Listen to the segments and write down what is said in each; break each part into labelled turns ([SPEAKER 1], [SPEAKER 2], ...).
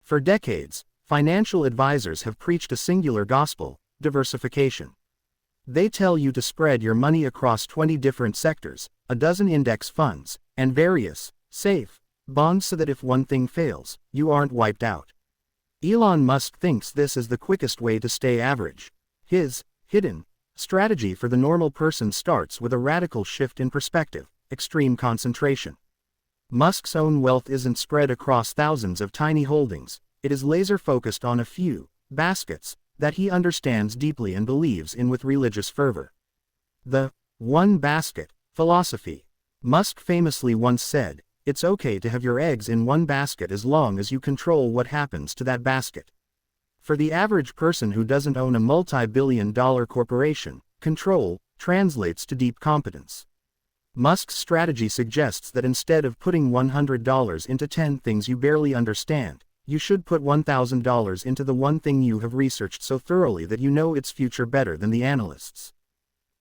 [SPEAKER 1] For decades, financial advisors have preached a singular gospel: diversification. They tell you to spread your money across 20 different sectors, a dozen index funds, and various, safe, bonds so that if one thing fails, you aren't wiped out. Elon Musk thinks this is the quickest way to stay average. His hidden strategy for the normal person starts with a radical shift in perspective: extreme concentration. Musk's own wealth isn't spread across thousands of tiny holdings, it is laser-focused on a few baskets that he understands deeply and believes in with religious fervor. The one basket philosophy. Musk famously once said, "It's okay to have your eggs in one basket as long as you control what happens to that basket." For the average person who doesn't own a multi-billion-dollar corporation, control translates to deep competence. Musk's strategy suggests that instead of putting $100 into 10 things you barely understand, you should put $1,000 into the one thing you have researched so thoroughly that you know its future better than the analysts.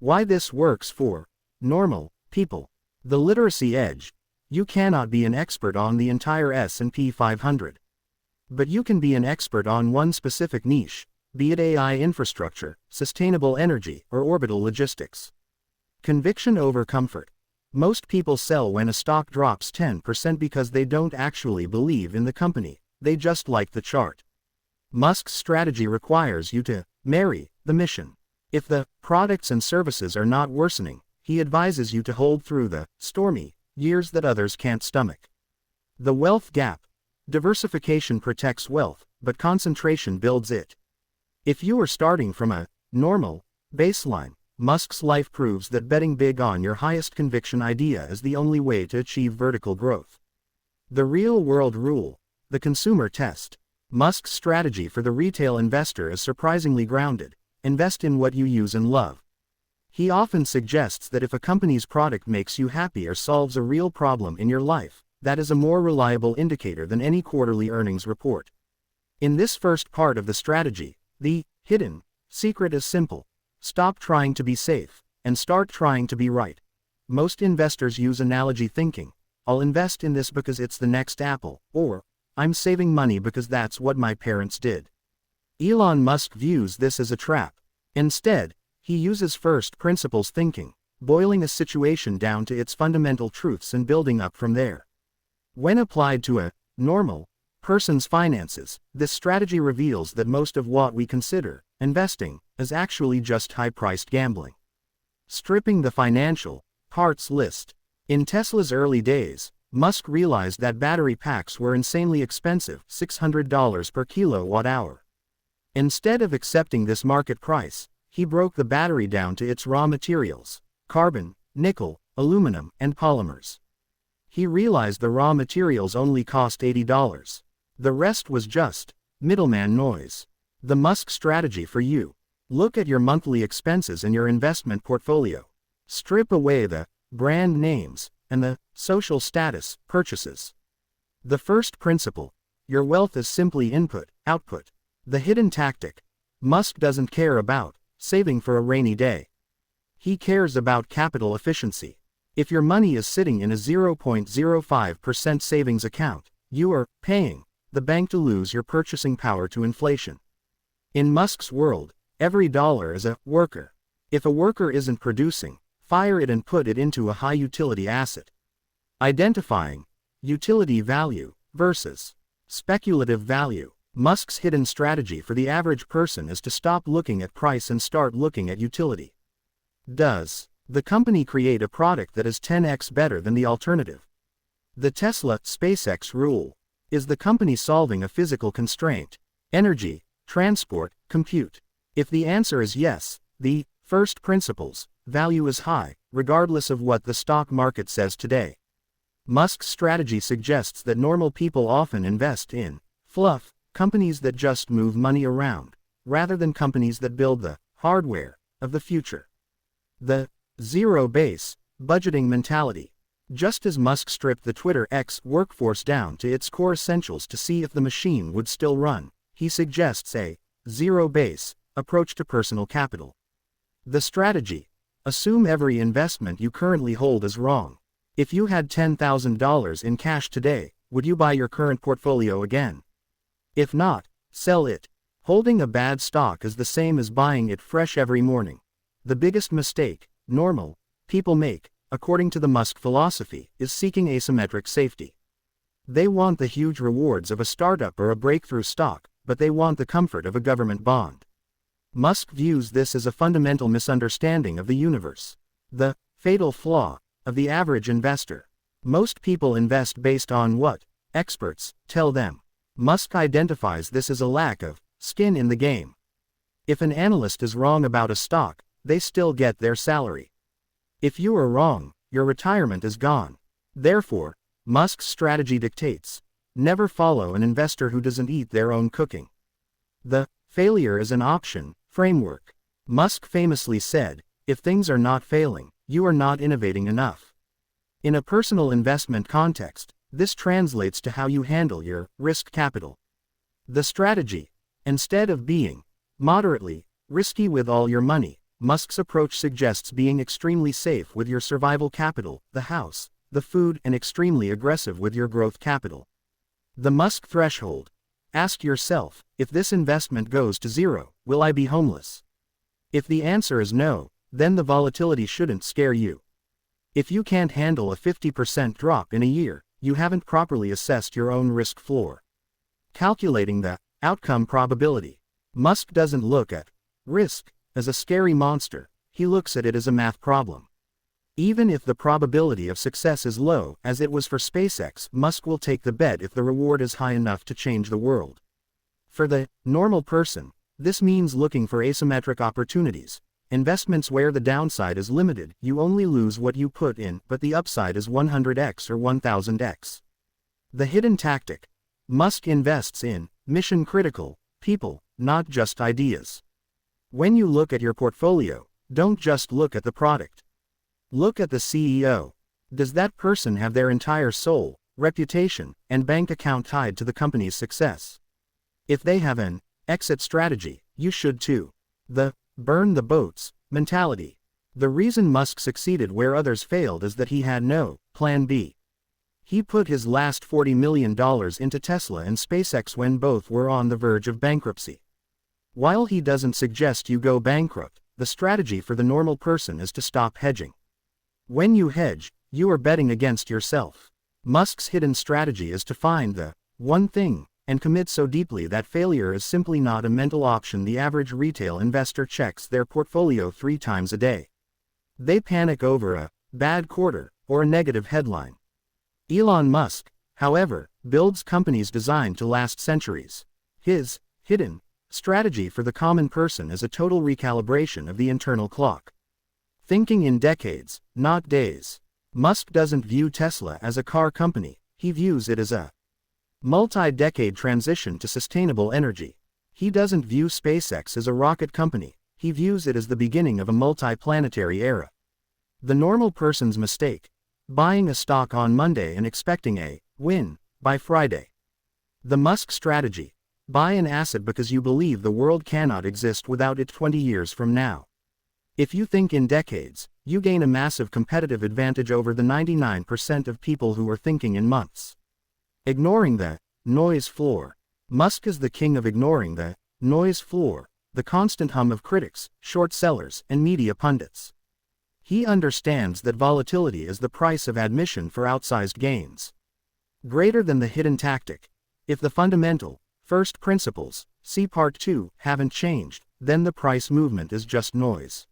[SPEAKER 1] Why this works for normal people. The literacy edge. You cannot be an expert on the entire S&P 500. But you can be an expert on one specific niche, be it AI infrastructure, sustainable energy, or orbital logistics. Conviction over comfort. Most people sell when a stock drops 10% because they don't actually believe in the company. They just like the chart. Musk's strategy requires you to marry the mission. If the products and services are not worsening, he advises you to hold through the stormy years that others can't stomach. The wealth gap. Diversification protects wealth, but concentration builds it. If you are starting from a normal baseline, Musk's life proves that betting big on your highest conviction idea is the only way to achieve vertical growth. The real-world rule. The consumer test. Musk's strategy for the retail investor is surprisingly grounded: invest in what you use and love. He often suggests that if a company's product makes you happy or solves a real problem in your life, that is a more reliable indicator than any quarterly earnings report. In this first part of the strategy, the hidden secret is simple: stop trying to be safe, and start trying to be right. Most investors use analogy thinking: I'll invest in this because it's the next Apple, or I'm saving money because that's what my parents did. Elon Musk views this as a trap. Instead, he uses first principles thinking, boiling a situation down to its fundamental truths and building up from there. When applied to a normal person's finances, this strategy reveals that most of what we consider investing is actually just high-priced gambling. Stripping the financial parts list. In Tesla's early days, Musk realized that battery packs were insanely expensive, $600 per kilowatt-hour. Instead of accepting this market price, he broke the battery down to its raw materials: carbon, nickel, aluminum, and polymers. He realized the raw materials only cost $80. The rest was just middleman noise. The Musk strategy for you. Look at your monthly expenses in your investment portfolio. Strip away the brand names and the social status purchases. The first principle. Your wealth is simply input, output. The hidden tactic. Musk doesn't care about saving for a rainy day. He cares about capital efficiency. If your money is sitting in a 0.05% savings account, you are paying the bank to lose your purchasing power to inflation. In Musk's world, every dollar is a worker. If a worker isn't producing, fire it and put it into a high-utility asset. Identifying utility value versus speculative value. Musk's hidden strategy for the average person is to stop looking at price and start looking at utility. Does the company create a product that is 10x better than the alternative? The Tesla SpaceX rule. Is the company solving a physical constraint? Energy, transport, compute. If the answer is yes, the first principles value is high, regardless of what the stock market says today. Musk's strategy suggests that normal people often invest in fluff, companies that just move money around, rather than companies that build the hardware of the future. The zero-base budgeting mentality. Just as Musk stripped the Twitter X workforce down to its core essentials to see if the machine would still run, he suggests a zero-base approach to personal capital. The strategy. Assume every investment you currently hold is wrong. If you had $10,000 in cash today, would you buy your current portfolio again? If not, sell it. Holding a bad stock is the same as buying it fresh every morning. The biggest mistake, normal, people make, according to the Musk philosophy, is seeking asymmetric safety. They want the huge rewards of a startup or a breakthrough stock, but they want the comfort of a government bond. Musk views this as a fundamental misunderstanding of the universe. The fatal flaw of the average investor. Most people invest based on what experts tell them. Musk identifies this as a lack of skin in the game. If an analyst is wrong about a stock, they still get their salary. If you are wrong, your retirement is gone. Therefore, Musk's strategy dictates: never follow an investor who doesn't eat their own cooking. The failure is an option framework. Musk famously said, if things are not failing, you are not innovating enough. In a personal investment context, this translates to how you handle your risk capital. The strategy: instead of being moderately risky with all your money, Musk's approach suggests being extremely safe with your survival capital, the house, the food, and extremely aggressive with your growth capital. The Musk threshold. Ask yourself, if this investment goes to zero, will I be homeless? If the answer is no, then the volatility shouldn't scare you. If you can't handle a 50% drop in a year, you haven't properly assessed your own risk floor. Calculating the outcome probability. Musk doesn't look at risk as a scary monster, he looks at it as a math problem. Even if the probability of success is low, as it was for SpaceX, Musk will take the bet if the reward is high enough to change the world. For the normal person, this means looking for asymmetric opportunities, investments where the downside is limited, you only lose what you put in, but the upside is 100x or 1000x. The hidden tactic. Musk invests in mission-critical people, not just ideas. When you look at your portfolio, don't just look at the product. Look at the CEO. Does that person have their entire soul, reputation, and bank account tied to the company's success? If they have an exit strategy, you should too. The burn the boats mentality. The reason Musk succeeded where others failed is that he had no plan B. He put his last $40 million into Tesla and SpaceX when both were on the verge of bankruptcy. While he doesn't suggest you go bankrupt, the strategy for the normal person is to stop hedging. When you hedge, you are betting against yourself. Musk's hidden strategy is to find the one thing and commit so deeply that failure is simply not a mental option. The average retail investor checks their portfolio 3 times a day. They panic over a bad quarter or a negative headline. Elon Musk, however, builds companies designed to last centuries. His hidden strategy for the common person is a total recalibration of the internal clock. Thinking in decades, not days. Musk doesn't view Tesla as a car company, he views it as a multi-decade transition to sustainable energy. He doesn't view SpaceX as a rocket company, he views it as the beginning of a multi-planetary era. The normal person's mistake: buying a stock on Monday and expecting a win by Friday. The Musk strategy: buy an asset because you believe the world cannot exist without it 20 years from now. If you think in decades, you gain a massive competitive advantage over the 99% of people who are thinking in months. Ignoring the noise floor. Musk is the king of ignoring the noise floor, the constant hum of critics, short sellers, and media pundits. He understands that volatility is the price of admission for outsized gains. Greater than the hidden tactic. If the fundamental, first principles, see Part 2, haven't changed, then the price movement is just noise.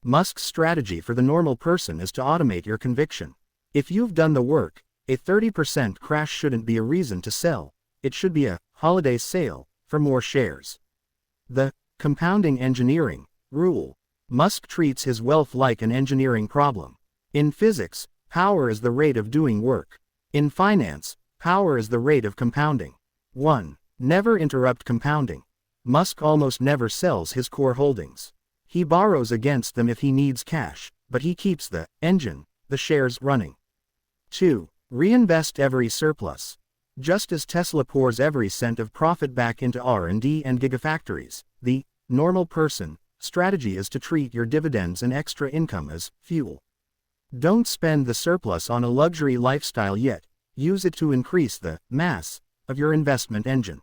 [SPEAKER 1] Musk's strategy for the normal person is to automate your conviction. If you've done the work, a 30% crash shouldn't be a reason to sell, it should be a holiday sale for more shares. The compounding engineering rule. Musk treats his wealth like an engineering problem. In physics, power is the rate of doing work. In finance, power is the rate of compounding. 1. Never interrupt compounding. Musk almost never sells his core holdings. He borrows against them if he needs cash, but he keeps the engine, the shares, running. 2. Reinvest every surplus. Just as Tesla pours every cent of profit back into R&D and gigafactories, the normal person strategy is to treat your dividends and extra income as fuel. Don't spend the surplus on a luxury lifestyle yet, use it to increase the mass of your investment engine.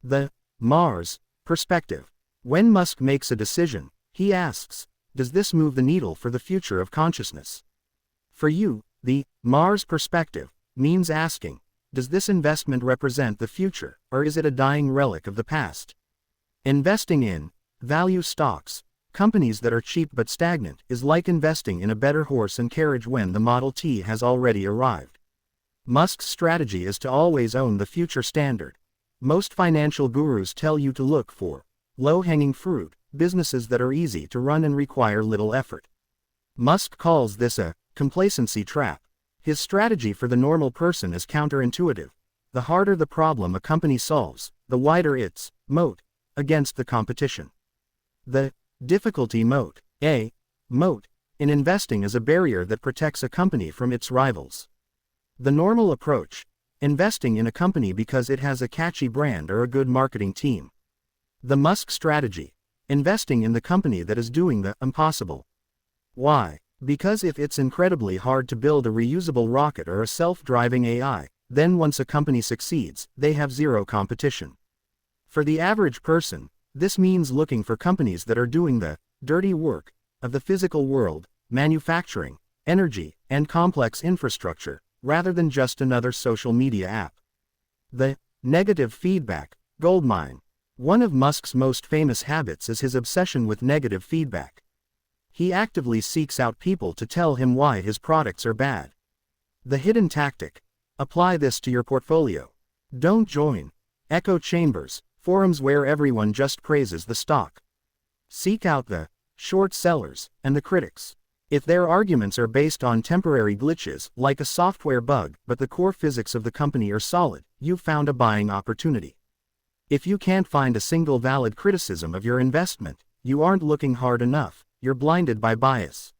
[SPEAKER 1] The Mars perspective. When Musk makes a decision, he asks, does this move the needle for the future of consciousness? For you, the Mars perspective means asking, does this investment represent the future, or is it a dying relic of the past? Investing in value stocks, companies that are cheap but stagnant, is like investing in a better horse and carriage when the Model T has already arrived. Musk's strategy is to always own the future standard. Most financial gurus tell you to look for low-hanging fruit, businesses that are easy to run and require little effort. Musk calls this a complacency trap. His strategy for the normal person is counterintuitive. The harder the problem a company solves, the wider its moat against the competition. The difficulty moat. A moat in investing is a barrier that protects a company from its rivals. The normal approach: investing in a company because it has a catchy brand or a good marketing team. The Musk strategy: investing in the company that is doing the impossible. Why? Because if it's incredibly hard to build a reusable rocket or a self-driving AI, then once a company succeeds, they have zero competition. For the average person, this means looking for companies that are doing the dirty work of the physical world, manufacturing, energy, and complex infrastructure, rather than just another social media app. The negative feedback goldmine. One of Musk's most famous habits is his obsession with negative feedback. He actively seeks out people to tell him why his products are bad. The hidden tactic: apply this to your portfolio. Don't join echo chambers, forums where everyone just praises the stock. Seek out the short sellers and the critics. If their arguments are based on temporary glitches, like a software bug, but the core physics of the company are solid, you've found a buying opportunity. If you can't find a single valid criticism of your investment, you aren't looking hard enough, you're blinded by bias.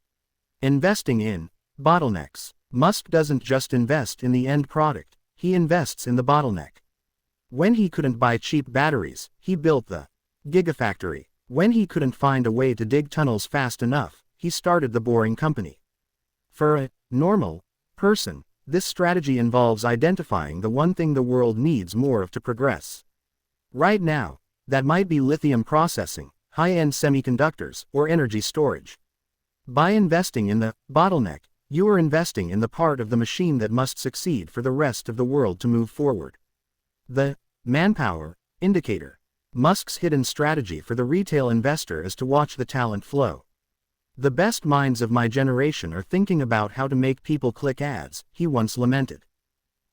[SPEAKER 1] Investing in bottlenecks. Musk doesn't just invest in the end product, he invests in the bottleneck. When he couldn't buy cheap batteries, he built the gigafactory. When he couldn't find a way to dig tunnels fast enough, he started the boring company. For a normal person, this strategy involves identifying the one thing the world needs more of to progress. Right now, that might be lithium processing, high-end semiconductors, or energy storage. By investing in the bottleneck, you are investing in the part of the machine that must succeed for the rest of the world to move forward. The manpower indicator. Musk's hidden strategy for the retail investor is to watch the talent flow. The best minds of my generation are thinking about how to make people click ads, he once lamented.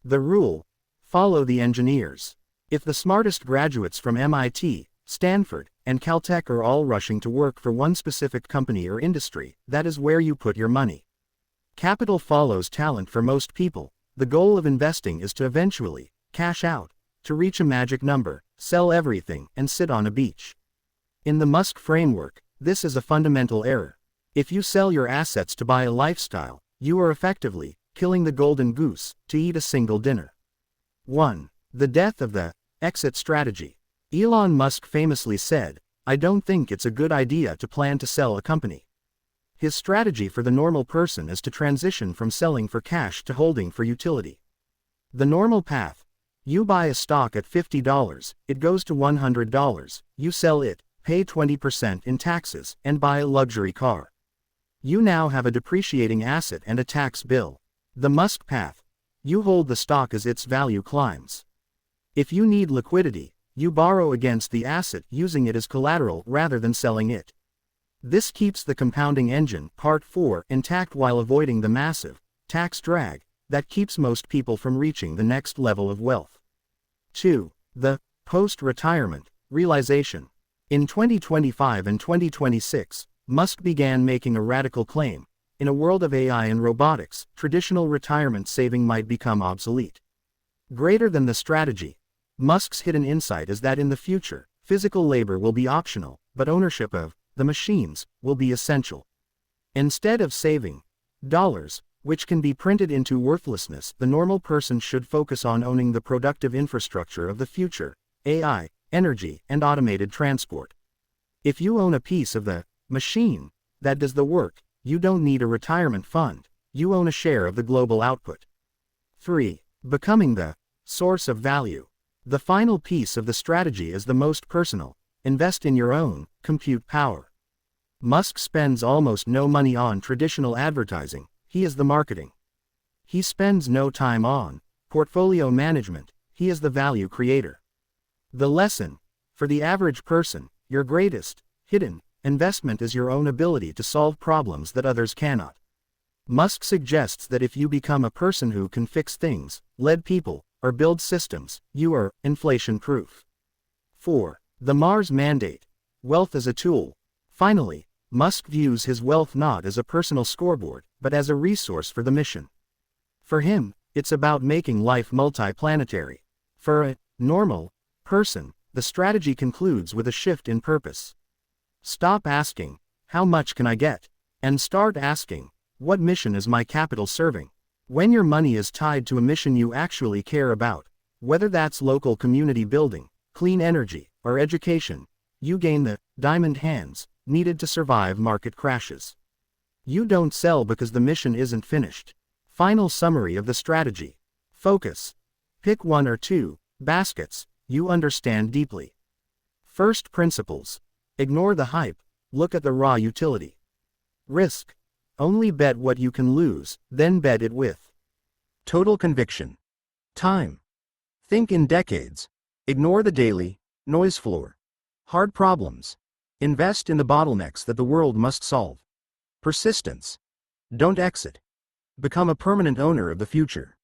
[SPEAKER 1] The rule: follow the engineers. If the smartest graduates from MIT, Stanford, and Caltech are all rushing to work for one specific company or industry, that is where you put your money. Capital follows talent for most people. The goal of investing is to eventually cash out, to reach a magic number, sell everything, and sit on a beach. In the Musk framework, this is a fundamental error. If you sell your assets to buy a lifestyle, you are effectively killing the golden goose to eat a single dinner. 1. The death of the exit strategy. Elon Musk famously said, "I don't think it's a good idea to plan to sell a company." His strategy for the normal person is to transition from selling for cash to holding for utility. The normal path: you buy a stock at $50, it goes to $100, you sell it, pay 20% in taxes, and buy a luxury car. You now have a depreciating asset and a tax bill. The Musk path: you hold the stock as its value climbs. If you need liquidity, you borrow against the asset using it as collateral rather than selling it. This keeps the compounding engine, part 4, intact while avoiding the massive tax drag that keeps most people from reaching the next level of wealth. 2. The post-retirement realization. In 2025 and 2026, Musk began making a radical claim: in a world of AI and robotics, traditional retirement saving might become obsolete. Greater than the strategy, Musk's hidden insight is that in the future, physical labor will be optional, but ownership of the machines will be essential. Instead of saving dollars, which can be printed into worthlessness, the normal person should focus on owning the productive infrastructure of the future: AI, energy, and automated transport. If you own a piece of the machine that does the work, you don't need a retirement fund, you own a share of the global output. 3. Becoming the source of value. The final piece of the strategy is the most personal. Invest in your own compute power. Musk spends almost no money on traditional advertising, he is the marketing. He spends no time on portfolio management, he is the value creator. The lesson: for the average person, your greatest hidden investment is your own ability to solve problems that others cannot. Musk suggests that if you become a person who can fix things, lead people, or build systems, you are inflation-proof. 4. The Mars Mandate. Wealth as a tool. Finally, Musk views his wealth not as a personal scoreboard, but as a resource for the mission. For him, it's about making life multi-planetary. For a normal person, the strategy concludes with a shift in purpose. Stop asking, how much can I get? And start asking, what mission is my capital serving? When your money is tied to a mission you actually care about, whether that's local community building, clean energy, or education, you gain the diamond hands needed to survive market crashes. You don't sell because the mission isn't finished. Final summary of the strategy. Focus. Pick one or two baskets you understand deeply. First principles. Ignore the hype, look at the raw utility. Risk. Only bet what you can lose, then bet it with total conviction. Time. Think in decades. Ignore the daily noise floor. Hard problems. Invest in the bottlenecks that the world must solve. Persistence. Don't exit. Become a permanent owner of the future.